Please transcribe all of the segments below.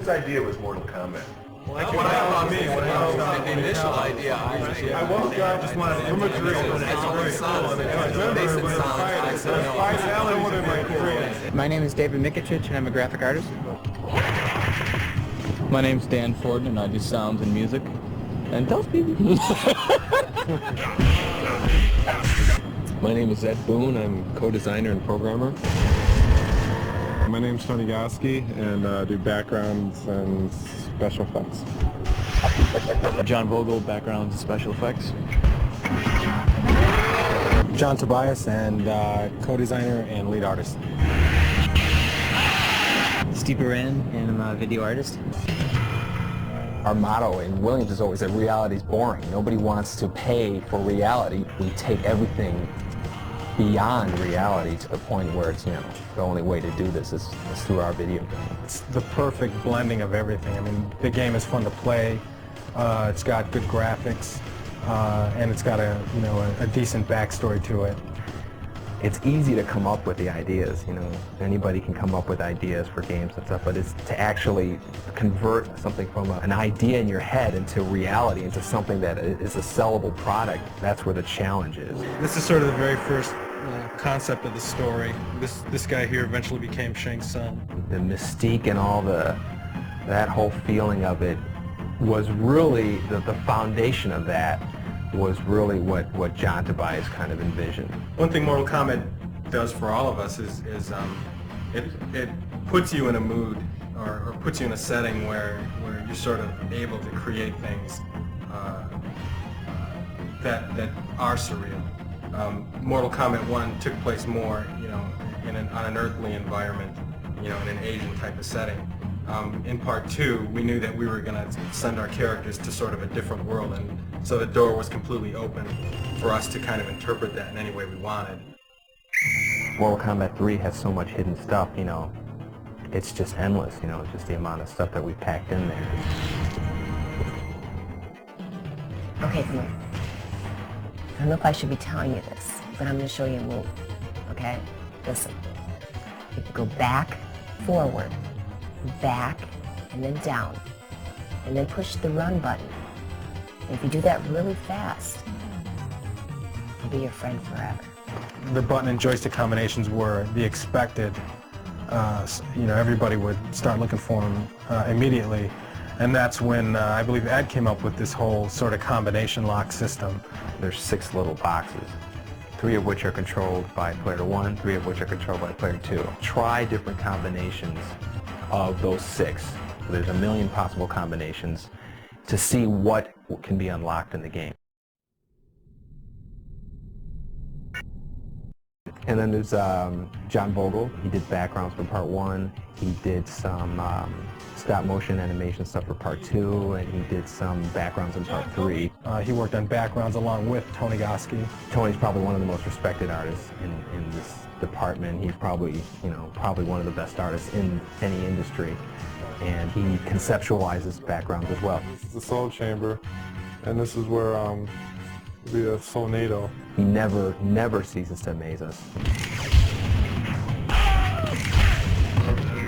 Whose idea was Mortal Kombat? Well, actually, what happened to me, the initial idea, I woke up, just wanted to My name is David Mikic, and I'm a graphic artist. My name's Dan Forden, and I do sounds and music. And tell people. My name is Ed Boone. I'm co-designer and programmer. My name's Tony Goski, and do backgrounds and special effects. John Vogel, backgrounds and special effects. John Tobias, and co-designer and lead artist. Steve Baran, and I'm a video artist. Our motto in Williams is always that reality's boring. Nobody wants to pay for reality. We take everything beyond reality to the point where it's, the only way to do this is through our video game. It's the perfect blending of everything. I mean, the game is fun to play. It's got good graphics, and it's got a decent backstory to it. It's easy to come up with the ideas, anybody can come up with ideas for games and stuff, but it's to actually convert something from an idea in your head into reality, into something that is a sellable product. That's where the challenge is. This is sort of the very first concept of the story. This guy here eventually became Shang Tsung. The mystique and all that whole feeling of it was really, the foundation of that was really what John Tobias kind of envisioned. One thing Mortal Kombat does for all of us is it puts you in a mood or puts you in a setting where you're sort of able to create things that are surreal. Mortal Kombat 1 took place more, on an earthly environment, in an Asian type of setting. In part 2, we knew that we were going to send our characters to sort of a different world, and so the door was completely open for us to kind of interpret that in any way we wanted. Mortal Kombat 3 has so much hidden stuff, it's just endless, just the amount of stuff that we packed in there. Okay, come here. I don't know if I should be telling you this, but I'm going to show you a move, okay? Listen. You can go back, forward, back, and then down, and then push the run button. And if you do that really fast, I'll be your friend forever. The button and joystick combinations were the expected. Everybody would start looking for them immediately, and that's when I believe Ed came up with this whole sort of combination lock system. There's 6 little boxes, 3 of which are controlled by player 1, 3 of which are controlled by player 2. Try different combinations of those 6. There's a million possible combinations to see what can be unlocked in the game. And then there's John Vogel. He did backgrounds for part 1. He did some stop motion animation stuff for part 2, and he did some backgrounds in part 3. He worked on backgrounds along with Tony Goski. Tony's probably one of the most respected artists in this department. He's probably, probably one of the best artists in any industry, and he conceptualizes backgrounds as well. This is the Soul Chamber, and this is where the Soulnado. He never ceases to amaze us.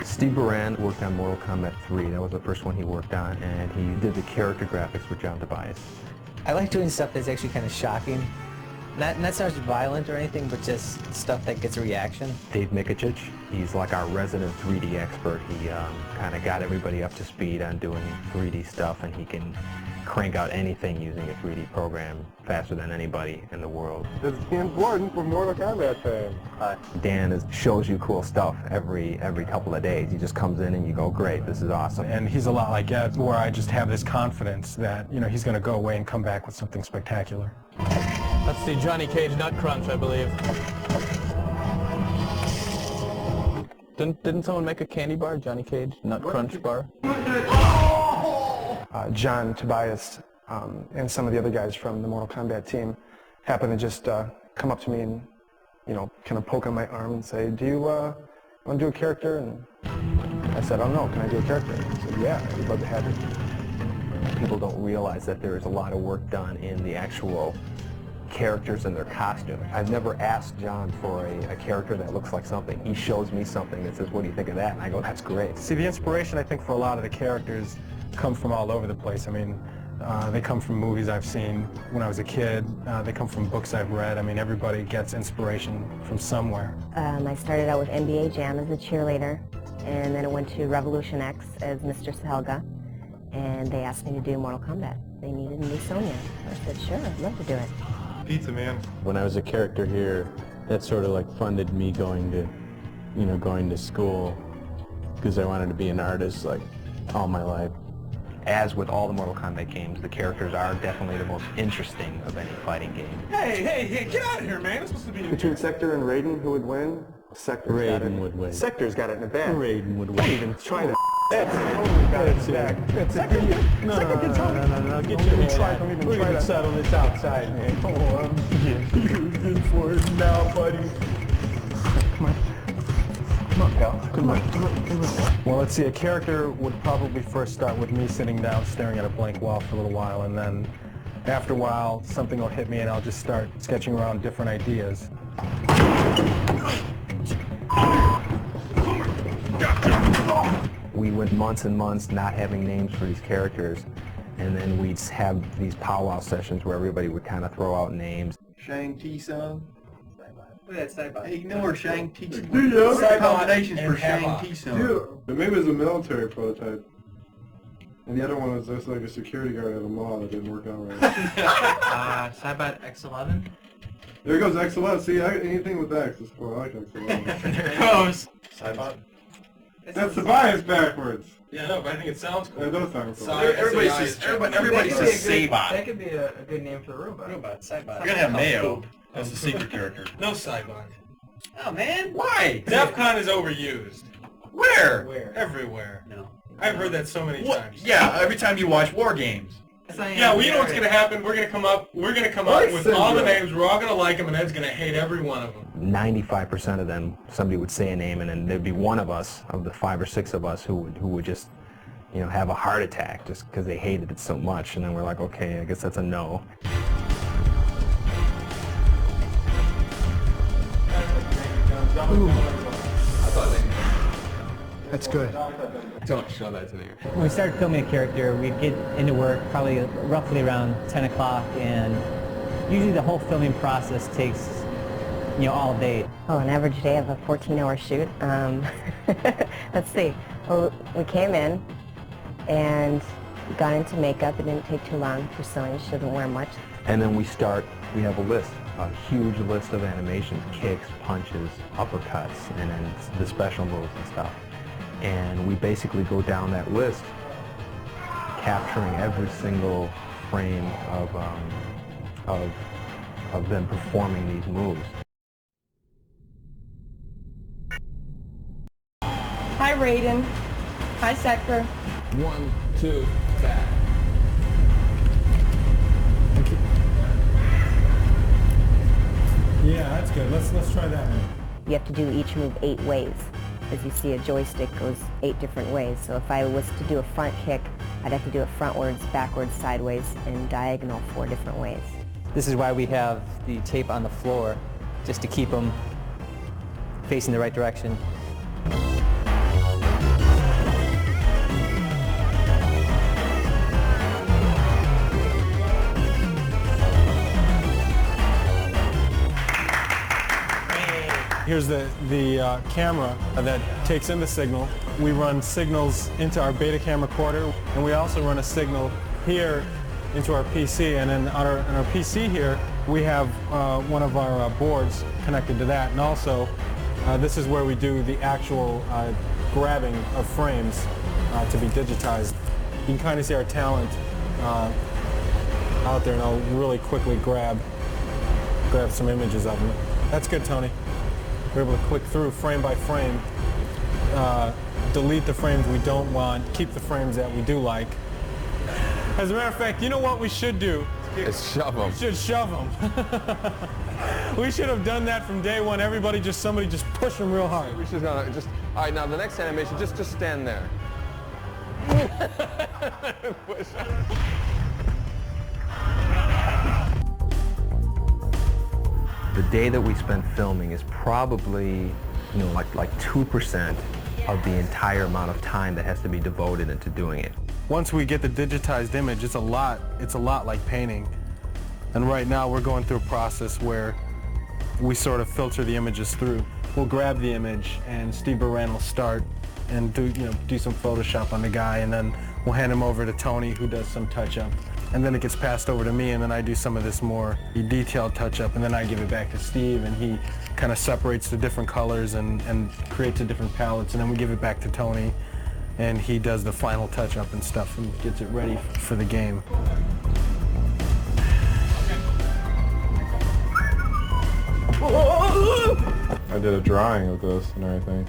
Steve Baran worked on Mortal Kombat 3. That was the first one he worked on, and he did the character graphics for John Tobias. I like doing stuff that's actually kind of shocking. Not so much violent or anything, but just stuff that gets a reaction. Dave Mikic, he's like our resident 3D expert. He kind of got everybody up to speed on doing 3D stuff, and he can crank out anything using a 3D program faster than anybody in the world. It's important for Mortal Kombat fans. Dan shows you cool stuff every couple of days. He just comes in and you go, great, this is awesome. And he's a lot like Ed, where I just have this confidence that he's going to go away and come back with something spectacular. That's the Johnny Cage Nut Crunch, I believe. Didn't someone make a candy bar, Johnny Cage Nut Crunch bar? John Tobias and some of the other guys from the Mortal Kombat team happened to just come up to me and, kind of poke on my arm and say, do you want to do a character? And I said, oh no, can I do a character? And he said, yeah, I'd love to have you. People don't realize that there is a lot of work done in the actual characters and their costume. I've never asked John for a character that looks like something. He shows me something that says, what do you think of that? And I go, that's great. See, the inspiration, I think, for a lot of the characters come from all over the place. I mean, they come from movies I've seen when I was a kid. They come from books I've read. I mean, everybody gets inspiration from somewhere. I started out with NBA Jam as a cheerleader, and then I went to Revolution X as Mr. Sahelga, and they asked me to do Mortal Kombat. They needed a new Sonya. I said, sure, I'd love to do it. Pizza man. When I was a character here, that sort of like funded me going to school because I wanted to be an artist like all my life. As with all the Mortal Kombat games, the characters are definitely the most interesting of any fighting game. Hey, get out of here, man. It's supposed to be... Between Sector and Raiden, who would win? Sector's got it. Raiden would win. Sector's got it in the bag. Raiden would win. Don't even try that. That's totally got it in the bag. Sector can tell me. No. Get Don't even try. Don't even try that. settle this outside, man. Oh, I'm good for it now, buddy. Come on. Come on, pal. Come on. Well, let's see, a character would probably first start with me sitting down staring at a blank wall for a little while, and then after a while something will hit me and I'll just start sketching around different ideas. We went months and months not having names for these characters, and then we'd have these powwow sessions where everybody would kind of throw out names. Shang Tsung. Look at that Saibot. Hey, ignore Shang Tsung. Saibot Combinations and for Shang Havoc. Tsung. But maybe it was a military prototype. And the other one was just like a security guard at a mall that didn't work out right. Saibot X11. There goes X11. See, anything with X is cool. I like X11. There it goes. Saibot. That's the bias backwards. Yeah, no, but I think it sounds cool. That does sound cool. Everybody says Saibot. That could be a good name for a robot. Saibot. You're gonna have Mayo as the secret character. No Saibot. Oh, man. Why? DEFCON is overused. Where? Everywhere. No. I've heard that so many What? times. Yeah, every time you watch War Games. Yeah, well, you know what's gonna happen? We're gonna come up with all the names. We're all gonna like them, and Ed's gonna hate every one of them. 95% of them, somebody would say a name, and then there'd be one of us, of the 5 or 6 of us, who would just, have a heart attack just because they hated it so much. And then we're like, okay, I guess that's a no. That's good. Don't show that to me. When we started filming a character, we'd get into work probably roughly around 10 o'clock, and usually the whole filming process takes, all day. Oh, an average day of a 14-hour shoot. Let's see. Well, we came in and got into makeup. It didn't take too long for Sonya. She doesn't wear much. And then we have a list, a huge list of animations, kicks, punches, uppercuts, and then the special moves and stuff. And we basically go down that list, capturing every single frame of them performing these moves. Hi, Raiden. Hi, Sector. 1, 2, back. Yeah, that's good. Let's try that one. You have to do each move 8 ways. As you see, a joystick goes 8 different ways. So if I was to do a front kick, I'd have to do it frontwards, backwards, sideways, and diagonal 4 different ways. This is why we have the tape on the floor, just to keep them facing the right direction. Here's the camera that takes in the signal. We run signals into our beta cam recorder, and we also run a signal here into our PC. And then on our PC here, we have one of our boards connected to that. And also, this is where we do the actual grabbing of frames to be digitized. You can kind of see our talent out there, and I'll really quickly grab some images of them. That's good, Tony. We're able to click through frame by frame, delete the frames we don't want, keep the frames that we do like. As a matter of fact, you know what we should do? It's shove them. We should shove them. We should have done that from day one. Somebody just push them real hard. We should all right, now the next animation, just stand there. The day that we spend filming is probably, like 2% of the entire amount of time that has to be devoted into doing it. Once we get the digitized image, it's a lot like painting. And right now we're going through a process where we sort of filter the images through. We'll grab the image and Steve Baran will start and do some Photoshop on the guy, and then we'll hand him over to Tony, who does some touch-up. And then it gets passed over to me, and then I do some of this more detailed touch-up, and then I give it back to Steve, and he kind of separates the different colors and creates the different palettes, and then we give it back to Tony, and he does the final touch-up and stuff and gets it ready for the game. I did a drawing of this and everything.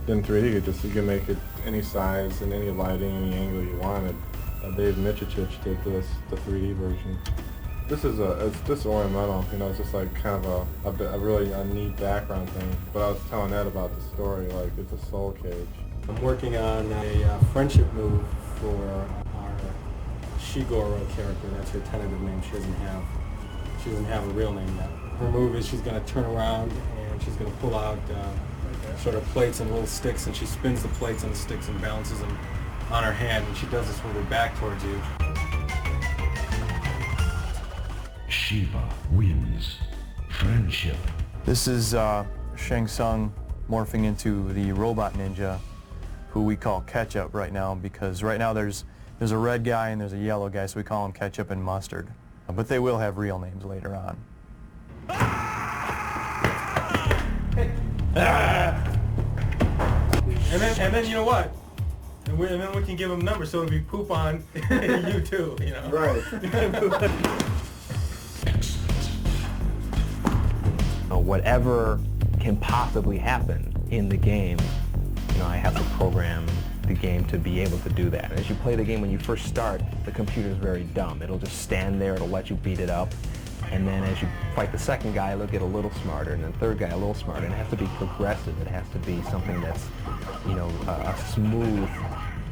In 3D, you can make it any size and any lighting, any angle you wanted. Dave Michich did this, the 3D version. This is it's just ornamental, it's just like kind of a really neat background thing. But I was telling Ed about the story, like it's a soul cage. I'm working on a friendship move for our Shigoro character. That's her tentative name. She doesn't have a real name yet. Her move is she's going to turn around and she's going to pull out sort of plates and little sticks, and she spins the plates and the sticks and balances them on her hand, and she does this with her back towards you. Shiva wins. Friendship. This is Shang Tsung morphing into the robot ninja, who we call Ketchup right now, because right now there's a red guy and there's a yellow guy, so we call them Ketchup and Mustard. But they will have real names later on. And then you know what? And then we can give them numbers, so it'll be poop on you too, Right. Whatever can possibly happen in the game, I have to program the game to be able to do that. And as you play the game, when you first start, the computer's very dumb. It'll just stand there, it'll let you beat it up. And then as you fight the second guy, it'll get a little smarter, and then the third guy a little smarter. And it has to be progressive. It has to be something that's, a smooth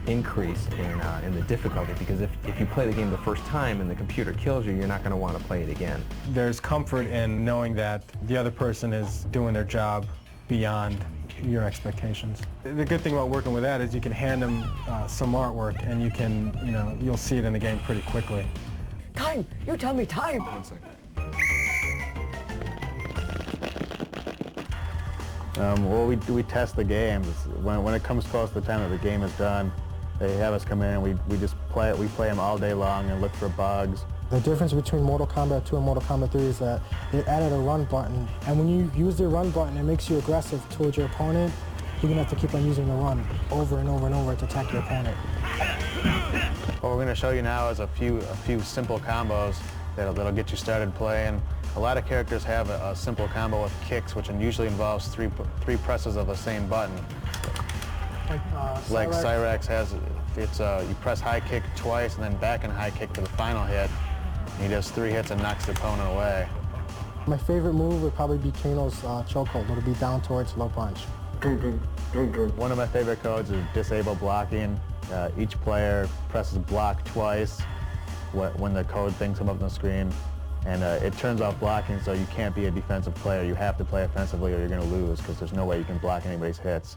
increase in the difficulty, because if you play the game the first time and the computer kills you, you're not going to want to play it again. There's comfort in knowing that the other person is doing their job beyond your expectations. The good thing about working with that is you can hand them some artwork, and you can, you'll see it in the game pretty quickly. Time! You tell me time! 1 second. Well, we test the games. When it comes close to the time that the game is done, they have us come in and we just play it. We play them all day long and look for bugs. The difference between Mortal Kombat 2 and Mortal Kombat 3 is that they added a run button, and when you use the run button, it makes you aggressive towards your opponent. You're gonna have to keep on using the run over and over and over to attack your opponent. What we're going to show you now is a few simple combos that'll get you started playing. A lot of characters have a simple combo with kicks, which usually involves three presses of the same button. Like Cyrax has, you press high kick twice and then back and high kick for the final hit. And he does 3 hits and knocks the opponent away. My favorite move would probably be Kano's chokehold. It'll be down towards low punch. One of my favorite codes is disable blocking. Each player presses block twice when the code things come up on the screen, and it turns off blocking, so you can't be a defensive player. You have to play offensively or you're going to lose, because there's no way you can block anybody's hits.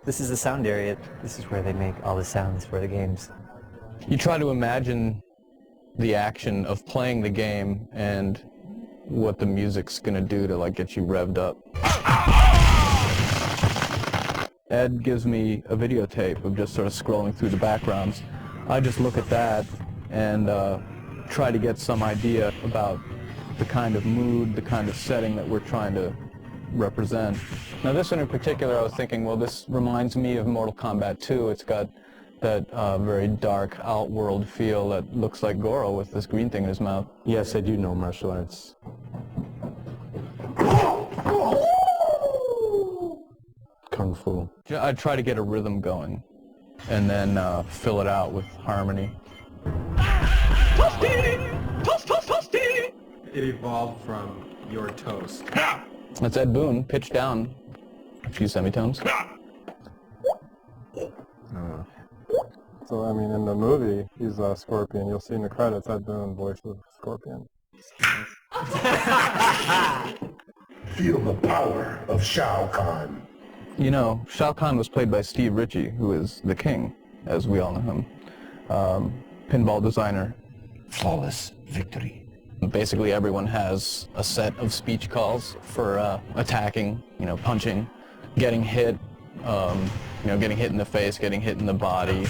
This is the sound area. This is where they make all the sounds for the games. You try to imagine the action of playing the game and what the music's gonna do to get you revved up. Ed gives me a videotape of just sort of scrolling through the backgrounds. I just look at that and try to get some idea about the kind of mood, the kind of setting that we're trying to represent. Now this one in particular, I was thinking, well, this reminds me of Mortal Kombat 2. It's got that very dark Outworld feel that looks like Goro with this green thing in his mouth. Yes, I do know martial arts. Kung Fu. I try to get a rhythm going and then fill it out with harmony. It evolved from Your Toast. That's Ed Boon, pitched down a few semitones. So, I mean, in the movie, he's Scorpion. You'll see in the credits, I've done voice of Scorpion. Feel the power of Shao Kahn. You know, Shao Kahn was played by Steve Ritchie, who is the king, as we all know him. Pinball designer. Flawless victory. Basically, everyone has a set of speech calls for attacking, you know, punching, getting hit, you know, getting hit in the face, getting hit in the body.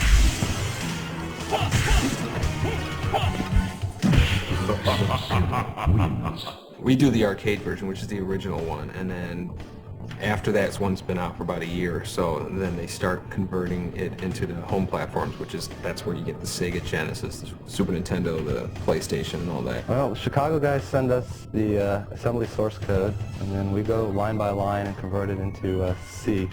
We do the arcade version, which is the original one, and then after that's one's been out for about a year or so, and then they start converting it into the home platforms, that's where you get the Sega Genesis, the Super Nintendo, the PlayStation, and all that. Well, the Chicago guys send us the assembly source code, and then we go line by line and convert it into C.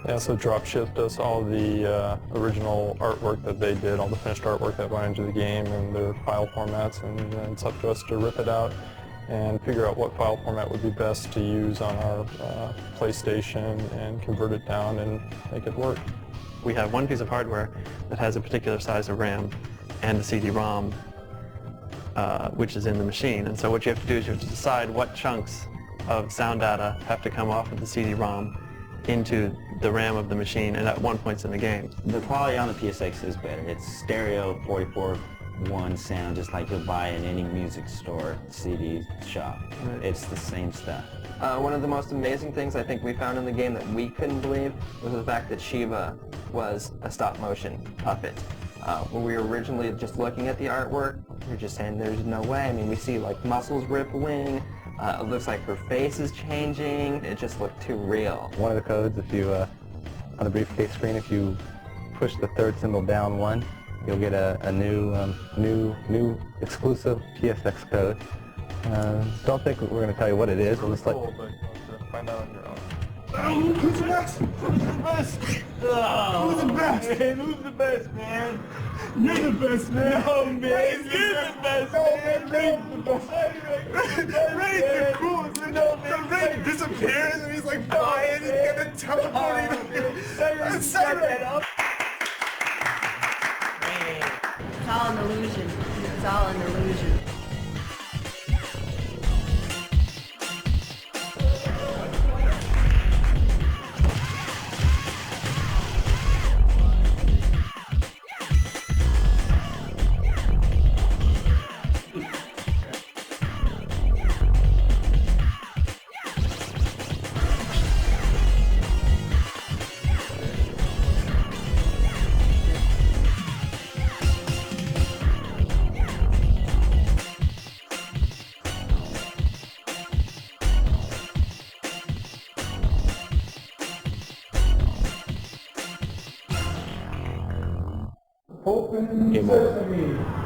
Yeah, so drop shipped us all the original artwork that they did, all the finished artwork that went into the game and their file formats, and then it's up to us to rip it out and figure out what file format would be best to use on our PlayStation and convert it down and make it work. We have one piece of hardware that has a particular size of RAM and the CD-ROM, which is in the machine. And so what you have to do is you have to decide what chunks of sound data have to come off of the CD-ROM into the RAM of the machine, and at one point in the game. The quality on the PSX is better. It's stereo 44.1 sound, just like you'll buy in any music store, CD shop. Right. It's the same stuff. One of the most amazing things I think we found in the game that we couldn't believe was the fact that Shiva was a stop-motion puppet. When we were originally just looking at the artwork, we were just saying there's no way. I mean, we see like muscles rippling, it looks like her face is changing, it just looked too real. One of the codes, if you, on the briefcase screen, if you push the third symbol down one, you'll get a new exclusive PSX code. Don't think we're going to tell you what it is. We'll just let find out on your own. Who's the best? Who's the best? Who's the best? Man, who's the best, man? You're the best, man. No, man. You're the best, man. Ray's the best. Ray's the coolest. So Ray disappears and he's like flying and he's gonna teleport. It's all an illusion. It's all an illusion. Open sesame.